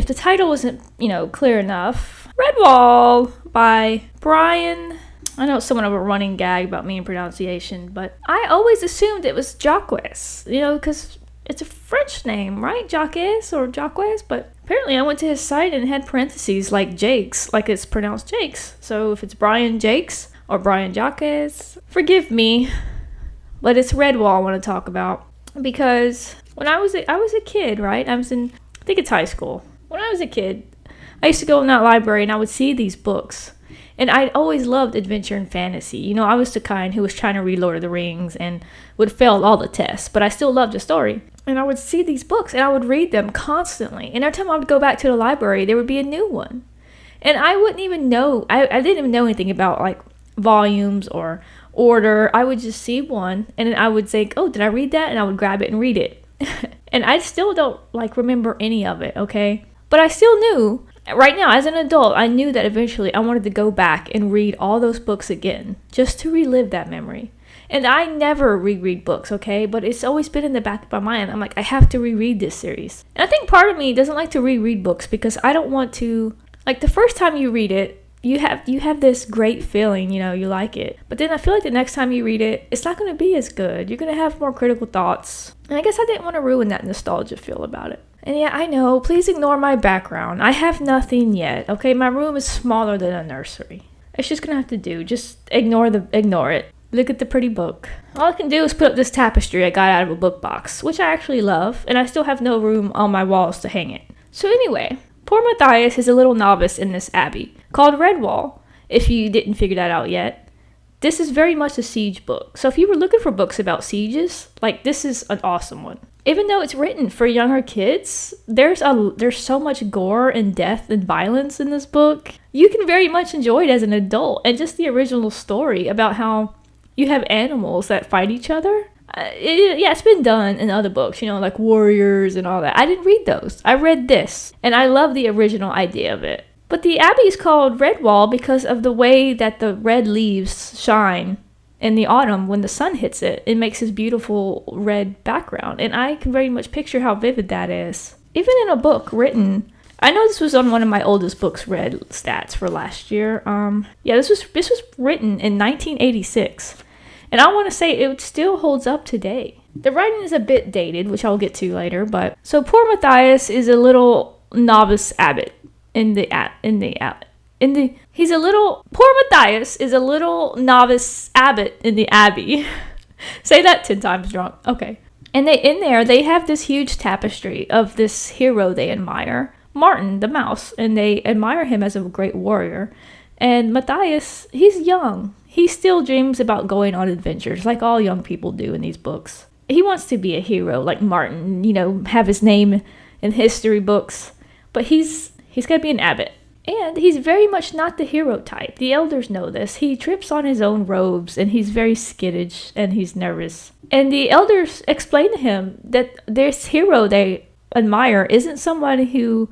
if the title wasn't, clear enough, Redwall by Brian. I know it's somewhat of a running gag about me and pronunciation, but I always assumed it was Jacques, because it's a French name, right? Jacques or Jacques, but apparently I went to his site and it had parentheses like Jakes, like it's pronounced Jakes. So if it's Brian Jakes or Brian Jacques, forgive me, but it's Redwall I want to talk about. Because when I was a kid, right? I think it's high school. When I was a kid, I used to go in that library and I would see these books. And I always loved adventure and fantasy. I was the kind who was trying to read Lord of the Rings and would fail all the tests, but I still loved a story. And I would see these books and I would read them constantly. And every time I would go back to the library, there would be a new one. And I wouldn't even know, I didn't even know anything about like volumes or order. I would just see one and I would think, oh, did I read that? And I would grab it and read it. And I still don't remember any of it, okay? But I still knew, right now as an adult, I knew that eventually I wanted to go back and read all those books again, just to relive that memory. And I never reread books, okay? But it's always been in the back of my mind. I'm like, I have to reread this series. And I think part of me doesn't like to reread books because I don't want to, the first time you read it, you have this great feeling, you like it. But then I feel like the next time you read it, it's not going to be as good. You're going to have more critical thoughts. And I guess I didn't want to ruin that nostalgia feel about it. And yeah, I know, please ignore my background. I have nothing yet, okay? My room is smaller than a nursery. It's just going to have to do. Just ignore it. Look at the pretty book. All I can do is put up this tapestry I got out of a book box, which I actually love, and I still have no room on my walls to hang it. So anyway, poor Matthias is a little novice in this abbey, called Redwall, if you didn't figure that out yet. This is very much a siege book, so if you were looking for books about sieges, this is an awesome one. Even though it's written for younger kids, there's so much gore and death and violence in this book. You can very much enjoy it as an adult, and just the original story about how you have animals that fight each other. It's been done in other books, like Warriors and all that. I didn't read those. I read this, and I love the original idea of it. But the abbey is called Redwall because of the way that the red leaves shine in the autumn when the sun hits it. It makes this beautiful red background, and I can very much picture how vivid that is. Even in a book written, I know this was on one of my oldest books read stats for last year. This was written in 1986. And I want to say it still holds up today. The writing is a bit dated, which I'll get to later, but so poor Matthias is a little novice abbot poor Matthias is a little novice abbot in the abbey. Say that 10 times drunk. Okay. And they have this huge tapestry of this hero they admire, Martin the mouse, and they admire him as a great warrior. And Matthias, he's young. He still dreams about going on adventures, like all young people do in these books. He wants to be a hero, like Martin, have his name in history books. But he's got to be an abbot. And he's very much not the hero type. The elders know this. He trips on his own robes, and he's very skittish, and he's nervous. And the elders explain to him that this hero they admire isn't somebody who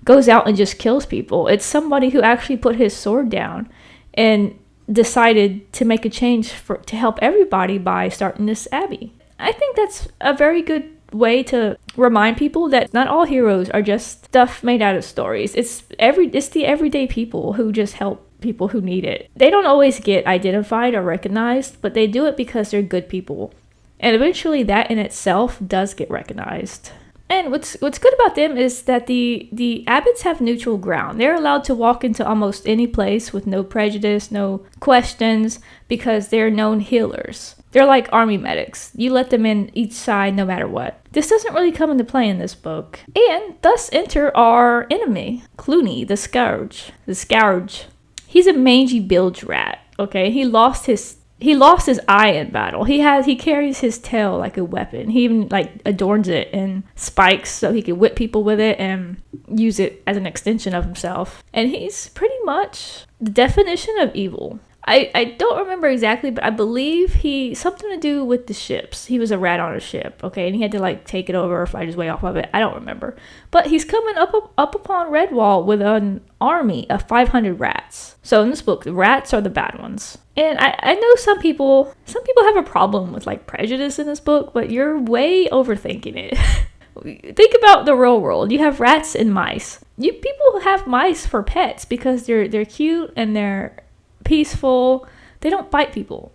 goes out and just kills people. It's somebody who actually put his sword down and decided to make a change to help everybody by starting this abbey. I think that's a very good way to remind people that not all heroes are just stuff made out of stories. It's the everyday people who just help people who need it. They don't always get identified or recognized, but they do it because they're good people. And eventually that in itself does get recognized. And what's good about them is that the abbots have neutral ground. They're allowed to walk into almost any place with no prejudice, no questions, because they're known healers. They're like army medics. You let them in each side no matter what. This doesn't really come into play in this book. And thus enter our enemy, Clooney, the Scourge. He's a mangy bilge rat, okay? He lost his eye in battle. He carries his tail like a weapon. He even adorns it in spikes so he can whip people with it and use it as an extension of himself. And he's pretty much the definition of evil. I don't remember exactly, but I believe something to do with the ships. He was a rat on a ship, okay, and he had to take it over or fight his way off of it. I don't remember. But he's coming up upon Redwall with an army of 500 rats. So in this book, the rats are the bad ones. And I know some people have a problem with prejudice in this book, but you're way overthinking it. Think about the real world. You have rats and mice. People have mice for pets because they're cute and they're peaceful. They don't bite people.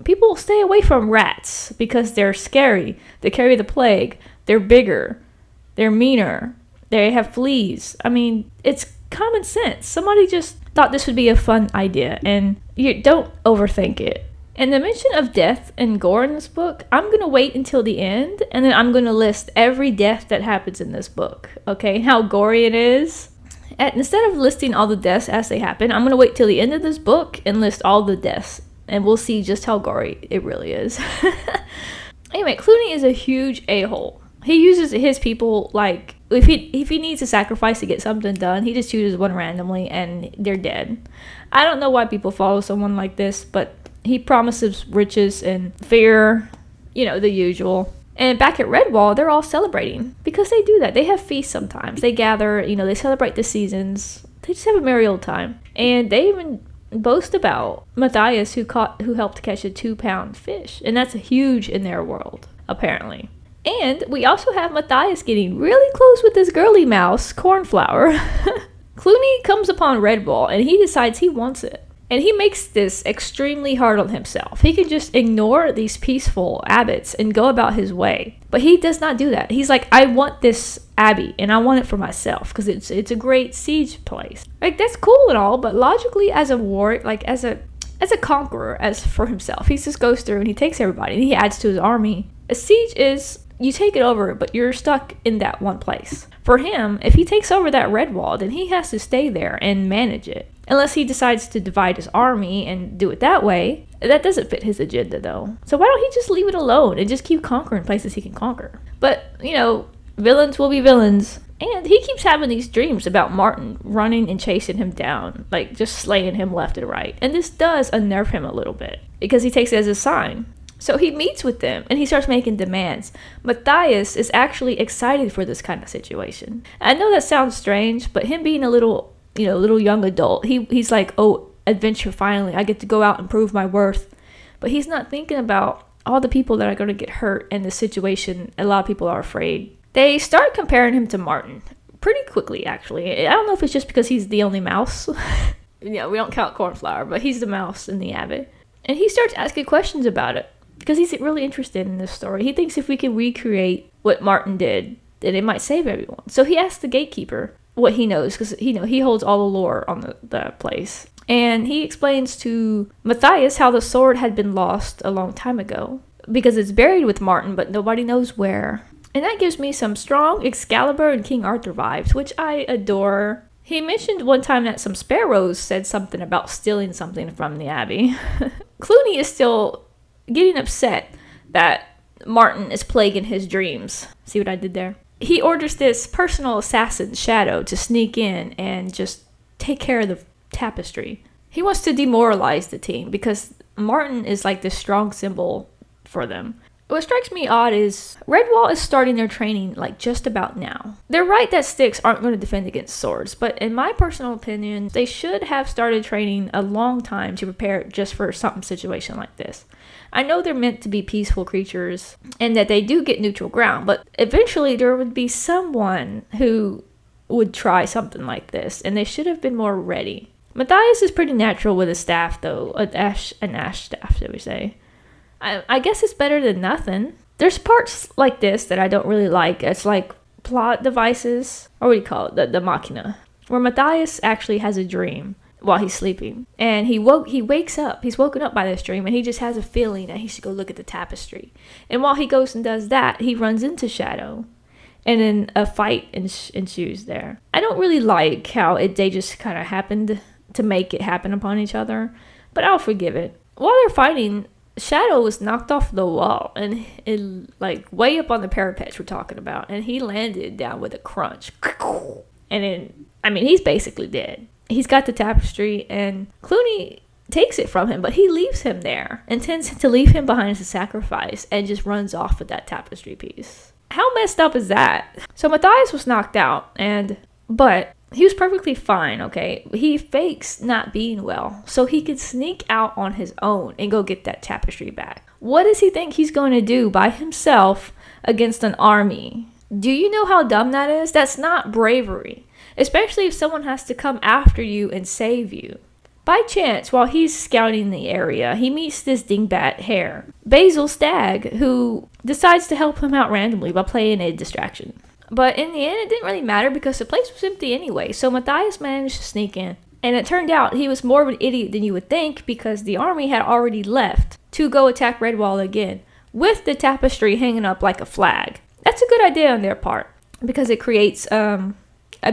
People stay away from rats because they're scary. They carry the plague. They're bigger. They're meaner. They have fleas. I mean, it's common sense. Somebody just thought this would be a fun idea, and you don't overthink it. And the mention of death and gore in this book, I'm going to wait until the end, and then I'm going to list every death that happens in this book, okay? How gory it is. And instead of listing all the deaths as they happen, I'm going to wait till the end of this book and list all the deaths, and we'll see just how gory it really is. Anyway, Clooney is a huge a-hole. He uses his people like, if he needs a sacrifice to get something done, he just chooses one randomly and they're dead. I don't know why people follow someone like this, but he promises riches and fear, the usual. And back at Redwall, they're all celebrating because they do that. They have feasts sometimes. They gather, they celebrate the seasons. They just have a merry old time. And they even boast about Matthias who helped catch a 2-pound fish. And that's huge in their world, apparently. And we also have Matthias getting really close with this girly mouse, Cornflower. Clooney comes upon Redwall and he decides he wants it. And he makes this extremely hard on himself. He can just ignore these peaceful abbots and go about his way. But he does not do that. He's like, I want this abbey and I want it for myself because it's a great siege place. Like, that's cool and all, but logically as a warrior, like as a conqueror, as for himself, he just goes through and he takes everybody and he adds to his army. A siege is, you take it over, but you're stuck in that one place. For him, if he takes over that Redwall, then he has to stay there and manage it. Unless he decides to divide his army and do it that way. That doesn't fit his agenda, though. So why don't he just leave it alone and just keep conquering places he can conquer? But, villains will be villains. And he keeps having these dreams about Martin running and chasing him down, like just slaying him left and right. And this does unnerve him a little bit because he takes it as a sign. So he meets with them and he starts making demands. Matthias is actually excited for this kind of situation. I know that sounds strange, but him being a little young adult, he's like, oh, adventure finally. I get to go out and prove my worth. But he's not thinking about all the people that are going to get hurt in this situation. A lot of people are afraid. They start comparing him to Martin pretty quickly, actually. I don't know if it's just because he's the only mouse. We don't count Cornflower, but he's the mouse in the abbot. And he starts asking questions about it. Because he's really interested in this story. He thinks if we can recreate what Martin did, then it might save everyone. So he asks the gatekeeper what he knows, because he holds all the lore on the place. And he explains to Matthias how the sword had been lost a long time ago. Because it's buried with Martin, but nobody knows where. And that gives me some strong Excalibur and King Arthur vibes, which I adore. He mentioned one time that some sparrows said something about stealing something from the abbey. Clooney is still getting upset that Martin is plaguing his dreams. See what I did there? He orders this personal assassin, Shadow, to sneak in and just take care of the tapestry. He wants to demoralize the team because Martin is like this strong symbol for them. What strikes me odd is Redwall is starting their training like just about now. They're right that sticks aren't going to defend against swords, but in my personal opinion, they should have started training a long time to prepare just for some situation like this. I know they're meant to be peaceful creatures and that they do get neutral ground, but eventually there would be someone who would try something like this, and they should have been more ready. Matthias is pretty natural with his staff, though. An ash staff, should we say. I guess it's better than nothing. There's parts like this that I don't really like. It's like plot devices, or what do you call it? The machina. Where Matthias actually has a dream while he's sleeping. And he wakes up. He's woken up by this dream, and he just has a feeling that he should go look at the tapestry. And while he goes and does that, he runs into Shadow. And then a fight ensues there. I don't really like how they just kind of happened to make it happen upon each other, but I'll forgive it. While they're fighting, Shadow was knocked off the wall, and it like way up on the parapets we're talking about, and he landed down with a crunch. And then, he's basically dead. He's got the tapestry, and Clooney takes it from him, but he leaves him there, intends to leave him behind as a sacrifice, and just runs off with that tapestry piece. How messed up is that? So Matthias was knocked out, but he was perfectly fine, okay? He fakes not being well, so he could sneak out on his own and go get that tapestry back. What does he think he's going to do by himself against an army? Do you know how dumb that is? That's not bravery. especially if someone has to come after you and save you. By chance, while he's scouting the area, he meets this dingbat hare, Basil Stagg, who decides to help him out randomly by playing a distraction. But in the end, it didn't really matter because the place was empty anyway, so Matthias managed to sneak in. And it turned out he was more of an idiot than you would think because the army had already left to go attack Redwall again, with the tapestry hanging up like a flag. That's a good idea on their part because it creates a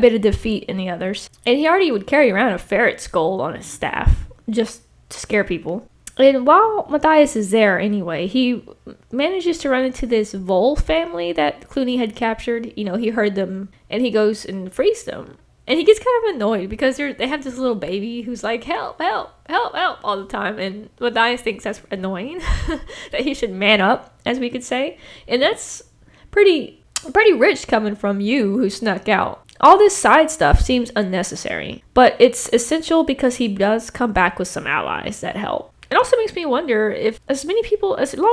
bit of defeat in the others. And he already would carry around a ferret skull on his staff just to scare people. And while Matthias is there anyway, he manages to run into this Vole family that Clooney had captured. You know, he heard them and he goes and frees them. And he gets kind of annoyed because they have this little baby who's like, help, help, help, help all the time. And Matthias thinks that's annoying, that he should man up, as we could say. And that's pretty rich coming from you who snuck out. All this side stuff seems unnecessary, but it's essential because he does come back with some allies that help. It also makes me wonder if as long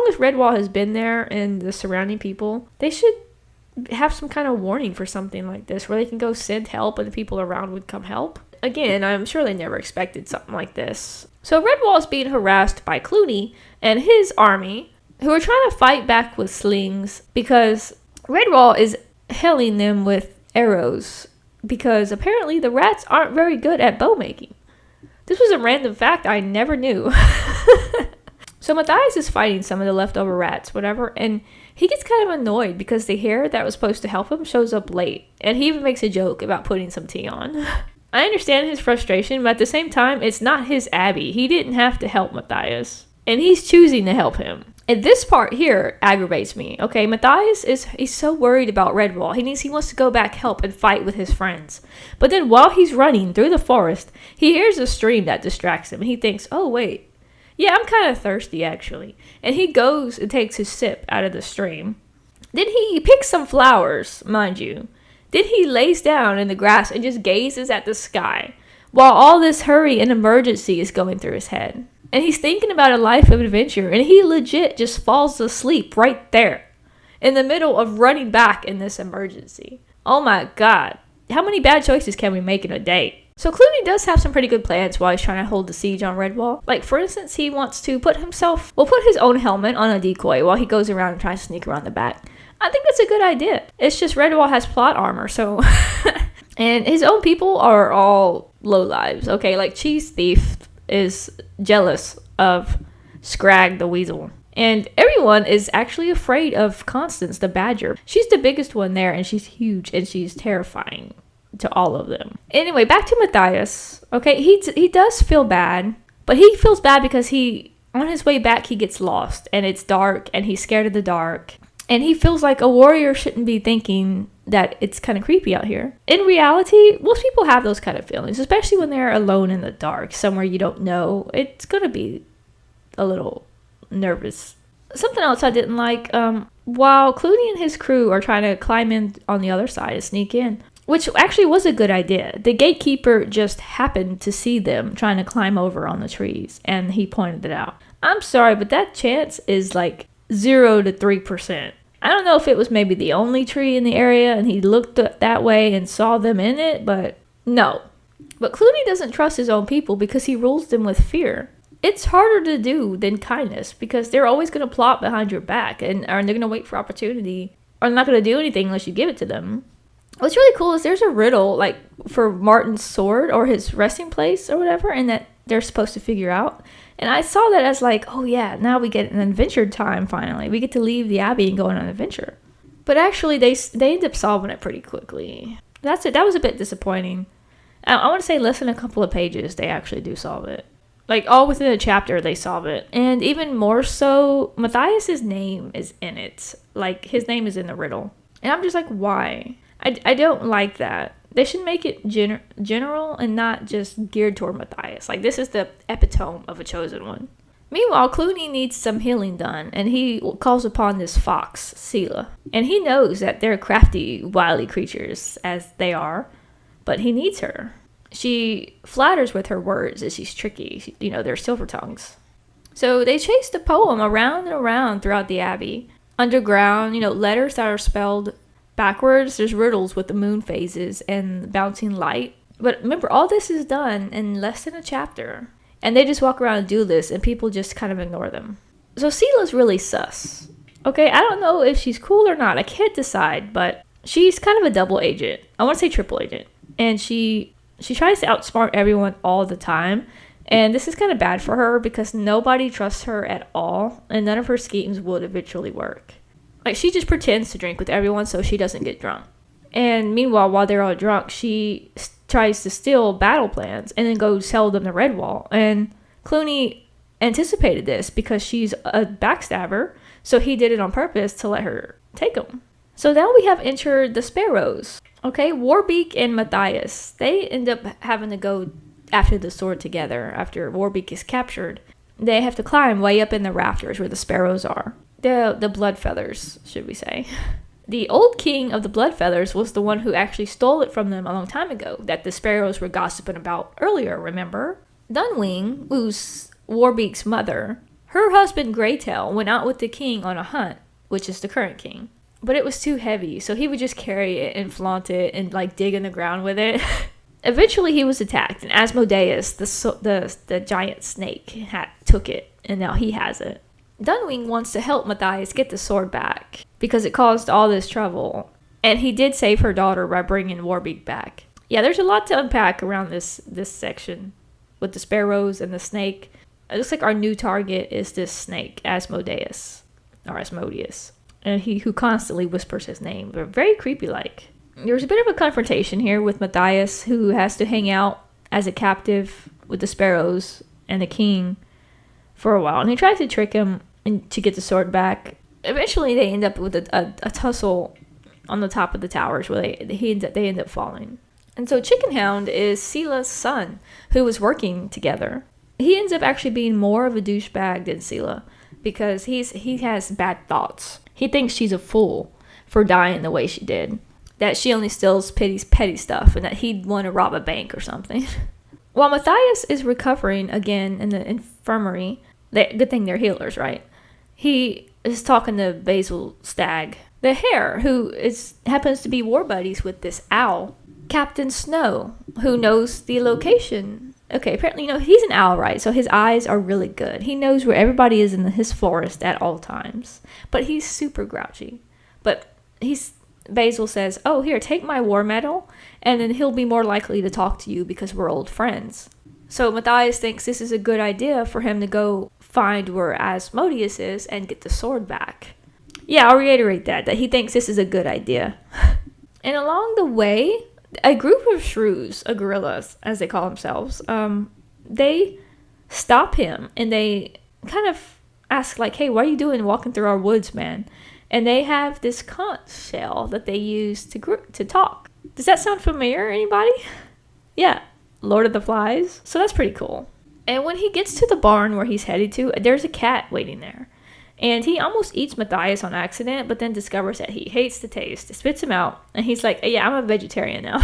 as Redwall has been there and the surrounding people, they should have some kind of warning for something like this where they can go send help and the people around would come help. Again, I'm sure they never expected something like this. So Redwall is being harassed by Clooney and his army, who are trying to fight back with slings because Redwall is helling them with arrows because apparently the rats aren't very good at bow making. This was a random fact I never knew. So Matthias is fighting some of the leftover rats, whatever, and he gets kind of annoyed because the hare that was supposed to help him shows up late, and he even makes a joke about putting some tea on. I understand his frustration, but at the same time, it's not his Abbey. He didn't have to help Matthias, and he's choosing to help him. And this part here aggravates me. Okay, Matthias he's so worried about Redwall. He wants to go back help and fight with his friends. But then while he's running through the forest, he hears a stream that distracts him. He thinks, oh wait, yeah, I'm kind of thirsty actually. And he goes and takes his sip out of the stream. Then he picks some flowers, mind you. Then he lays down in the grass and just gazes at the sky while all this hurry and emergency is going through his head. And he's thinking about a life of adventure, and he legit just falls asleep right there in the middle of running back in this emergency. Oh my god. How many bad choices can we make in a day? So Clooney does have some pretty good plans while he's trying to hold the siege on Redwall. Like, for instance, he wants to put his own helmet on a decoy while he goes around and tries to sneak around the back. I think that's a good idea. It's just Redwall has plot armor, so... And his own people are all lowlives, okay? Like, Cheese Thief is jealous of Scrag the Weasel. And everyone is actually afraid of Constance the Badger. She's the biggest one there, and she's huge, and she's terrifying to all of them. Anyway, back to Matthias. Okay, he does feel bad, but he feels bad because on his way back, he gets lost, and it's dark, and he's scared of the dark. And he feels like a warrior shouldn't be thinking that it's kind of creepy out here. In reality, most people have those kind of feelings, especially when they're alone in the dark, somewhere you don't know. It's going to be a little nervous. Something else I didn't like, while Clooney and his crew are trying to climb in on the other side and sneak in, which actually was a good idea. The gatekeeper just happened to see them trying to climb over on the trees, and he pointed it out. I'm sorry, but that chance is like 0 to 3%. I don't know if it was maybe the only tree in the area and he looked that way and saw them in it, but no. But Clooney doesn't trust his own people because he rules them with fear. It's harder to do than kindness because they're always going to plot behind your back and they're going to wait for opportunity, or they're not going to do anything unless you give it to them. What's really cool is there's a riddle like for Martin's sword or his resting place or whatever, and that they're supposed to figure out. And I saw that as like, oh yeah, now we get an adventure time finally. We get to leave the Abbey and go on an adventure. But actually, they end up solving it pretty quickly. That's it. That was a bit disappointing. I want to say less than a couple of pages, they actually do solve it. Like, all within a chapter, they solve it. And even more so, Matthias's name is in it. Like, his name is in the riddle. And I'm just like, why? I don't like that. They should make it general and not just geared toward Matthias. Like, this is the epitome of a chosen one. Meanwhile, Clooney needs some healing done, and he calls upon this fox, Sela. And he knows that they're crafty, wily creatures, as they are, but he needs her. She flatters with her words as she's tricky. You know, they're silver tongues. So they chase the poem around and around throughout the Abbey. Underground, letters that are spelled backwards, there's riddles with the moon phases and bouncing light. But remember, all this is done in less than a chapter. And they just walk around and do this, and people just kind of ignore them. So Sela's really sus. Okay, I don't know if she's cool or not. I can't decide, but she's kind of a double agent. I want to say triple agent. And she tries to outsmart everyone all the time. And this is kind of bad for her because nobody trusts her at all. And none of her schemes would eventually work. Like, she just pretends to drink with everyone so she doesn't get drunk. And meanwhile, while they're all drunk, she tries to steal battle plans and then go sell them to Redwall. And Clooney anticipated this because she's a backstabber, so he did it on purpose to let her take them. So now we have entered the Sparrows. Okay, Warbeak and Matthias, they end up having to go after the sword together. After Warbeak is captured, they have to climb way up in the rafters where the Sparrows are. The Blood Feathers, should we say. The old king of the Blood Feathers was the one who actually stole it from them a long time ago, that the Sparrows were gossiping about earlier, remember? Dunwing, who's Warbeak's mother, her husband Greytail went out with the king on a hunt, which is the current king. But it was too heavy, so he would just carry it and flaunt it and like dig in the ground with it. Eventually he was attacked, and Asmodeus, the giant snake, took it, and now he has it. Dunwing wants to help Matthias get the sword back because it caused all this trouble, and he did save her daughter by bringing Warbeak back. Yeah, there's a lot to unpack around this section with the Sparrows and the snake. It looks like our new target is this snake, Asmodeus, and he who constantly whispers his name, but very creepy like. There's a bit of a confrontation here with Matthias, who has to hang out as a captive with the Sparrows and the king for a while, and he tries to trick him to get the sword back. Eventually they end up with a tussle on the top of the towers where they end up falling. And so Chickenhound is Sela's son, who was working together. He ends up actually being more of a douchebag than Sela because he has bad thoughts. He thinks she's a fool for dying the way she did, that she only steals petty stuff, and that he'd want to rob a bank or something. While Matthias is recovering again in the infirmary, good thing they're healers, right? He is talking to Basil Stagg, the hare, who happens to be war buddies with this owl, Captain Snow, who knows the location. Okay, apparently, he's an owl, right? So his eyes are really good. He knows where everybody is in his forest at all times. But he's super grouchy. But Basil says, oh, here, take my war medal, and then he'll be more likely to talk to you because we're old friends. So Matthias thinks this is a good idea for him to go find where Asmodeus is and get the sword back. Yeah, I'll reiterate that he thinks this is a good idea. And along the way, a group of shrews, gorillas, as they call themselves, they stop him and they kind of ask, like, hey, what are you doing walking through our woods, man? And they have this conch shell that they use to talk. Does that sound familiar, anybody? Yeah, Lord of the Flies. So that's pretty cool. And when he gets to the barn where he's headed to, there's a cat waiting there. And he almost eats Matthias on accident, but then discovers that he hates the taste. It spits him out. And he's like, yeah, I'm a vegetarian now.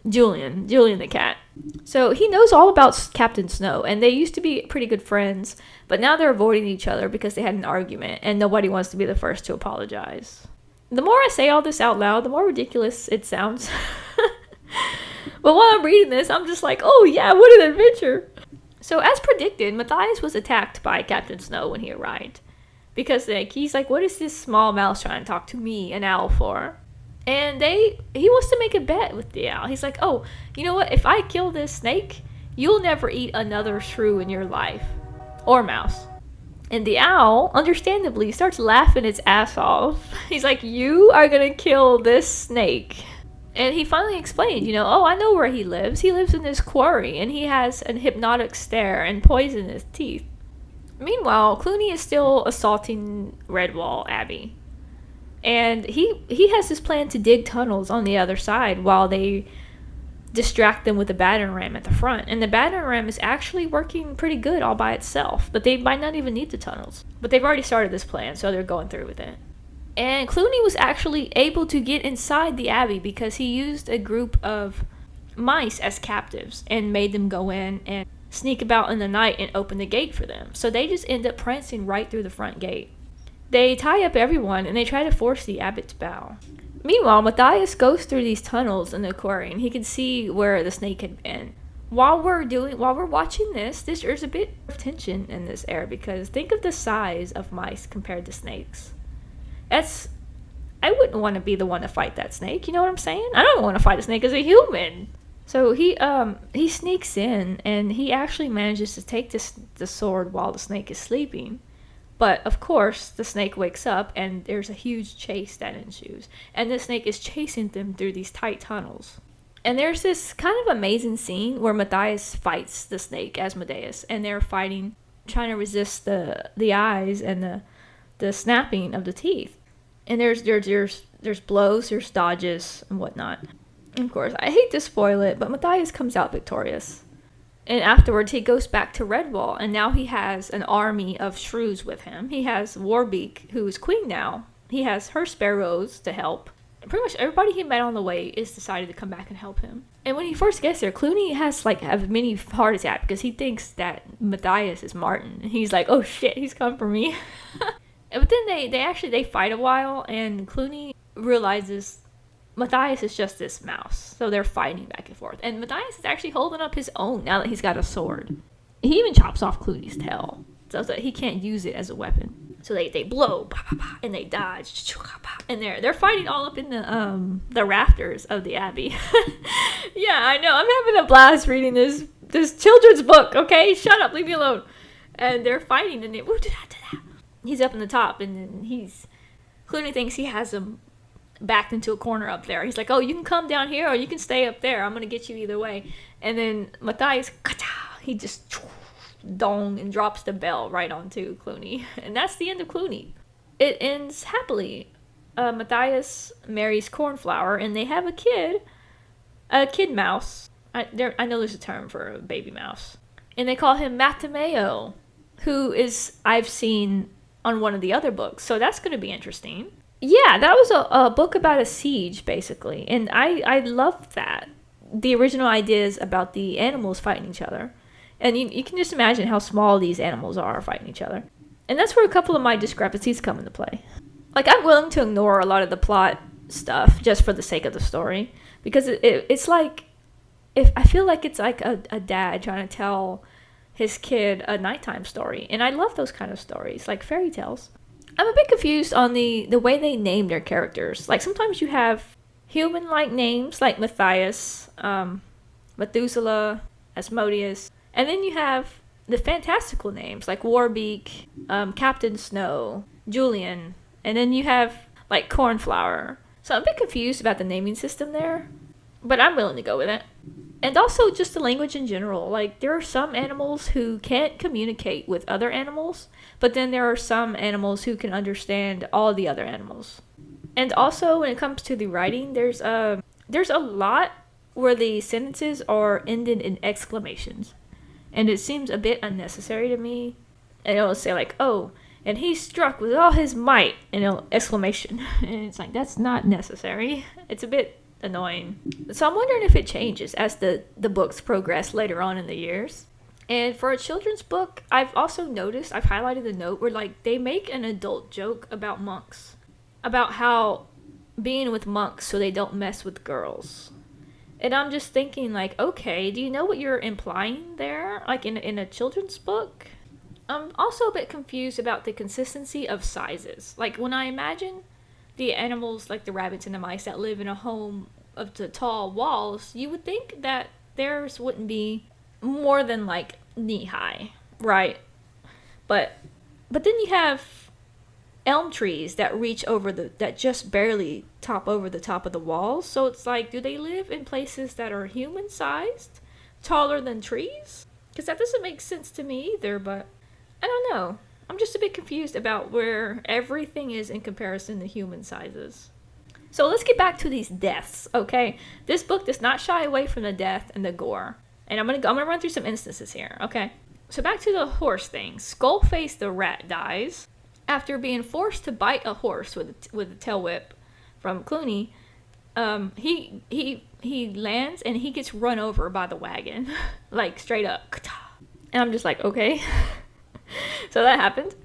Julian the cat. So he knows all about Captain Snow. And they used to be pretty good friends. But now they're avoiding each other because they had an argument. And nobody wants to be the first to apologize. The more I say all this out loud, the more ridiculous it sounds. But while I'm reading this, I'm just like, oh yeah, what an adventure. So as predicted, Matthias was attacked by Captain Snow when he arrived. Because he's like, what is this small mouse trying to talk to me, an owl, for? And he wants to make a bet with the owl. He's like, oh, you know what? If I kill this snake, you'll never eat another shrew in your life. Or mouse. And the owl, understandably, starts laughing its ass off. He's like, you are going to kill this snake. And he finally explained, oh, I know where he lives. He lives in this quarry, and he has an hypnotic stare and poisonous teeth. Meanwhile, Clooney is still assaulting Redwall Abbey. And he has this plan to dig tunnels on the other side while they distract them with a battering ram at the front. And the battering ram is actually working pretty good all by itself. But they might not even need the tunnels. But they've already started this plan, so they're going through with it. And Clooney was actually able to get inside the abbey because he used a group of mice as captives and made them go in and sneak about in the night and open the gate for them. So they just end up prancing right through the front gate. They tie up everyone and they try to force the abbot to bow. Meanwhile, Matthias goes through these tunnels in the aquarium. He can see where the snake had been. While we're watching this, there's a bit of tension in this area, because think of the size of mice compared to snakes. I wouldn't want to be the one to fight that snake. You know what I'm saying? I don't want to fight a snake as a human. So he sneaks in, and he actually manages to take the sword while the snake is sleeping. But of course, the snake wakes up, and there's a huge chase that ensues. And the snake is chasing them through these tight tunnels. And there's this kind of amazing scene where Matthias fights the snake, Asmodeus, and they're fighting, trying to resist the eyes and the snapping of the teeth. And there's blows, there's dodges, and whatnot. And of course, I hate to spoil it, but Matthias comes out victorious. And afterwards, he goes back to Redwall, and now he has an army of shrews with him. He has Warbeak, who is queen now. He has her sparrows to help. And pretty much everybody he met on the way is decided to come back and help him. And when he first gets there, Clooney has like a mini heart attack because he thinks that Matthias is Martin. And he's like, oh shit, he's come for me. But then they fight a while, and Clooney realizes Matthias is just this mouse. So they're fighting back and forth. And Matthias is actually holding up his own now that he's got a sword. He even chops off Clooney's tail so that he can't use it as a weapon. So they blow, and they dodge, and they're fighting all up in the rafters of the abbey. Yeah, I know. I'm having a blast reading this children's book. Okay, shut up, leave me alone. And they're fighting, and he's up in the top, and then Clooney thinks he has him backed into a corner up there. He's like, oh, you can come down here, or you can stay up there. I'm gonna get you either way. And then Matthias, he just dong and drops the bell right onto Clooney. And that's the end of Clooney. It ends happily. Matthias marries Cornflower, and they have a kid mouse. I know there's a term for a baby mouse. And they call him Matameo, who is, I've seen on one of the other books. So that's going to be interesting. Yeah, that was a book about a siege, basically. And I loved that. The original ideas about the animals fighting each other. And you can just imagine how small these animals are fighting each other. And that's where a couple of my discrepancies come into play. Like, I'm willing to ignore a lot of the plot stuff just for the sake of the story. Because it's like, I feel like it's like a dad trying to tell his kid a nighttime story. And I love those kind of stories, like fairy tales. I'm a bit confused on the way they name their characters. Like, sometimes you have human-like names, like Matthias, Methuselah, Asmodeus. And then you have the fantastical names, like Warbeak, Captain Snow, Julian. And then you have, like, Cornflower. So I'm a bit confused about the naming system there. But I'm willing to go with it. And also just the language in general. Like, there are some animals who can't communicate with other animals. But then there are some animals who can understand all the other animals. And also, when it comes to the writing, there's a lot where the sentences are ended in exclamations. And it seems a bit unnecessary to me. And it'll say like, oh, and he struck with all his might, exclamation. And it's like, that's not necessary. It's a bit annoying. So I'm wondering if it changes as the books progress later on in the years. And for a children's book, I've also noticed, I've highlighted the note where like they make an adult joke about monks. About how being with monks so they don't mess with girls. And I'm just thinking, like, okay, do you know what you're implying there? Like, in a children's book? I'm also a bit confused about the consistency of sizes. Like, when I imagine the animals, like the rabbits and the mice that live in a home of the tall walls, you would think that theirs wouldn't be more than, like, knee-high, right? But then you have elm trees that reach over that just barely top over the top of the walls. So it's like, do they live in places that are human-sized, taller than trees? Because that doesn't make sense to me either, but I don't know. I'm just a bit confused about where everything is in comparison to human sizes. So let's get back to these deaths, okay? This book does not shy away from the death and the gore. And I'm gonna run through some instances here, okay? So back to the horse thing. Skullface the rat dies after being forced to bite a horse with a tail whip from Clooney. He lands and he gets run over by the wagon, like straight up. And I'm just like, okay. So that happened.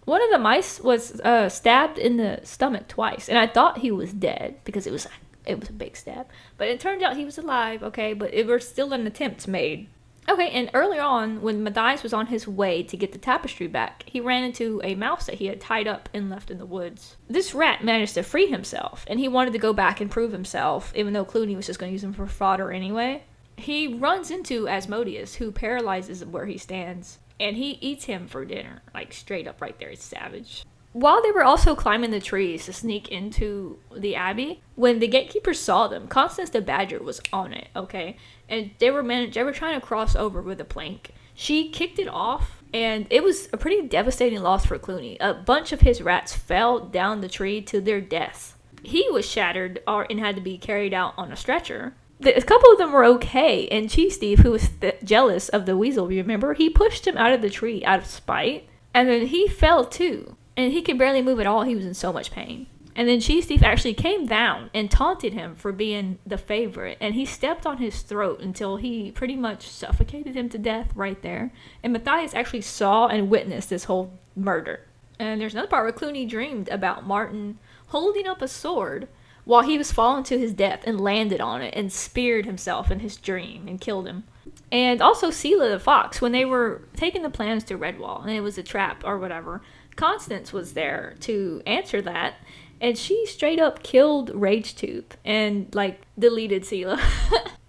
One of the mice was stabbed in the stomach twice, and I thought he was dead because it was a big stab. But it turned out he was alive, okay, but it was still an attempt made. Okay, and earlier on, when Matthias was on his way to get the tapestry back, he ran into a mouse that he had tied up and left in the woods. This rat managed to free himself, and he wanted to go back and prove himself, even though Clooney was just going to use him for fodder anyway. He runs into Asmodeus, who paralyzes him where he stands, and he eats him for dinner, like straight up right there. It's savage. While they were also climbing the trees to sneak into the abbey, when the gatekeepers saw them, Constance the Badger was on it, okay? And they were trying to cross over with a plank. She kicked it off, and it was a pretty devastating loss for Clooney. A bunch of his rats fell down the tree to their deaths. He was shattered and had to be carried out on a stretcher. A couple of them were okay, and Chief Steve, who was jealous of the weasel, remember, he pushed him out of the tree out of spite, and then he fell too, and he could barely move at all. He was in so much pain. And then Chief Steve actually came down and taunted him for being the favorite, and he stepped on his throat until he pretty much suffocated him to death right there. And Matthias actually saw and witnessed this whole murder. And there's another part where Clooney dreamed about Martin holding up a sword while he was falling to his death and landed on it and speared himself in his dream and killed him. And also Sela the fox, when they were taking the plans to Redwall and it was a trap or whatever, Constance was there to answer that, and she straight up killed Ragetooth and like deleted Sela.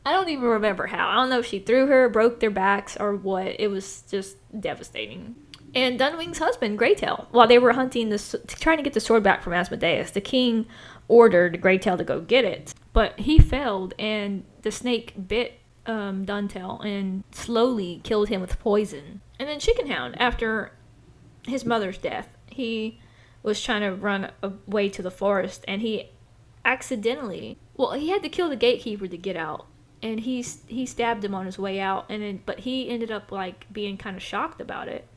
I don't even remember how. I don't know if she threw her, broke their backs, or what. It was just devastating. And Dunwing's husband, Greytail, while they were hunting trying to get the sword back from Asmodeus, the king ordered Greytail to go get it, but he failed, and the snake bit Duntail and slowly killed him with poison. And then Chickenhound, after his mother's death, he was trying to run away to the forest, and he accidentally, he had to kill the gatekeeper to get out, and he stabbed him on his way out, but he ended up like being kind of shocked about it,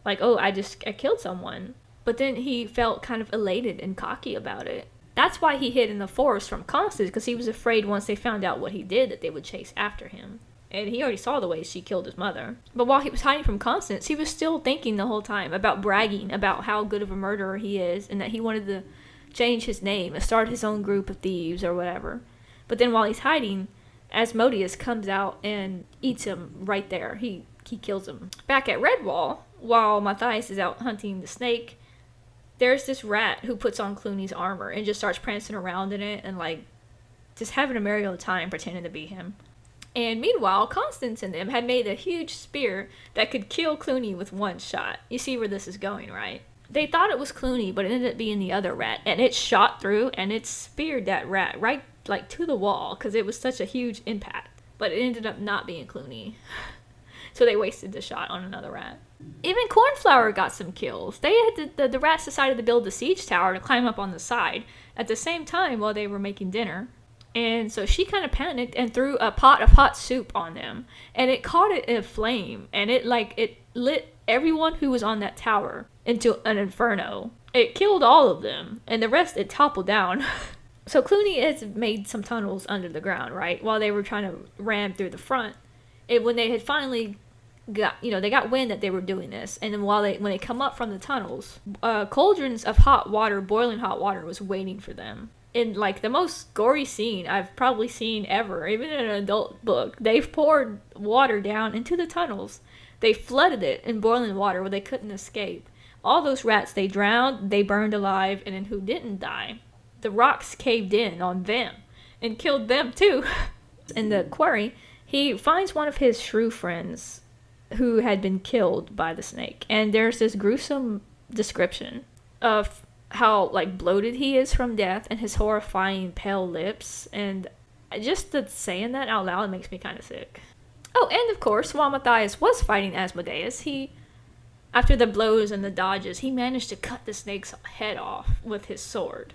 like, oh, I killed someone. But then he felt kind of elated and cocky about it. That's why he hid in the forest from Constance, because he was afraid once they found out what he did that they would chase after him. And he already saw the way she killed his mother. But while he was hiding from Constance, he was still thinking the whole time about bragging about how good of a murderer he is, and that he wanted to change his name and start his own group of thieves or whatever. But then while he's hiding, Asmodeus comes out and eats him right there. He kills him. Back at Redwall, while Matthias is out hunting the snake, there's this rat who puts on Clooney's armor and just starts prancing around in it and like just having a merry old time pretending to be him. And meanwhile, Constance and them had made a huge spear that could kill Clooney with one shot. You see where this is going, right? They thought it was Clooney, but it ended up being the other rat, and it shot through and it speared that rat right like to the wall because it was such a huge impact. But it ended up not being Clooney. So they wasted the shot on another rat. Even Cornflower got some kills. They had the rats decided to build the siege tower to climb up on the side at the same time while they were making dinner. And so she kind of panicked and threw a pot of hot soup on them. And it caught it in a flame. And it lit everyone who was on that tower into an inferno. It killed all of them. And the rest, it toppled down. So Clooney has made some tunnels under the ground, right? While they were trying to ram through the front. When they had finally they got wind that they were doing this, and then when they come up from the tunnels, cauldrons of boiling hot water was waiting for them. In like the most gory scene I've probably seen ever, even in an adult book, they've poured water down into the tunnels. They flooded it in boiling water where they couldn't escape. All those rats, they drowned, they burned alive, and then who didn't die? The rocks caved in on them and killed them too. In the quarry, he finds one of his shrew friends who had been killed by the snake, and there's this gruesome description of how like bloated he is from death and his horrifying pale lips, and just saying that out loud makes me kind of sick. Oh, and of course, while Matthias was fighting Asmodeus, after the blows and the dodges, he managed to cut the snake's head off with his sword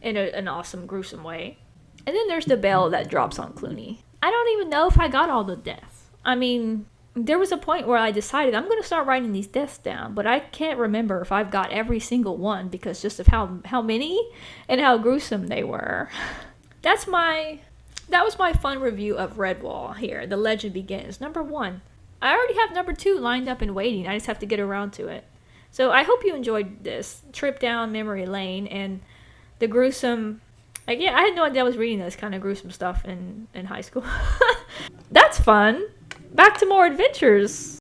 in an awesome, gruesome way. And then there's the bell that drops on Clooney. I don't even know if I got all the deaths. I mean, there was a point where I decided I'm going to start writing these deaths down, but I can't remember if I've got every single one because just of how many and how gruesome they were. That was my fun review of Redwall here. The Legend Begins. Number 1. I already have number 2 lined up and waiting. I just have to get around to it. So I hope you enjoyed this trip down memory lane and the gruesome. Like, yeah, I had no idea I was reading this kind of gruesome stuff in high school. That's fun. Back to more adventures.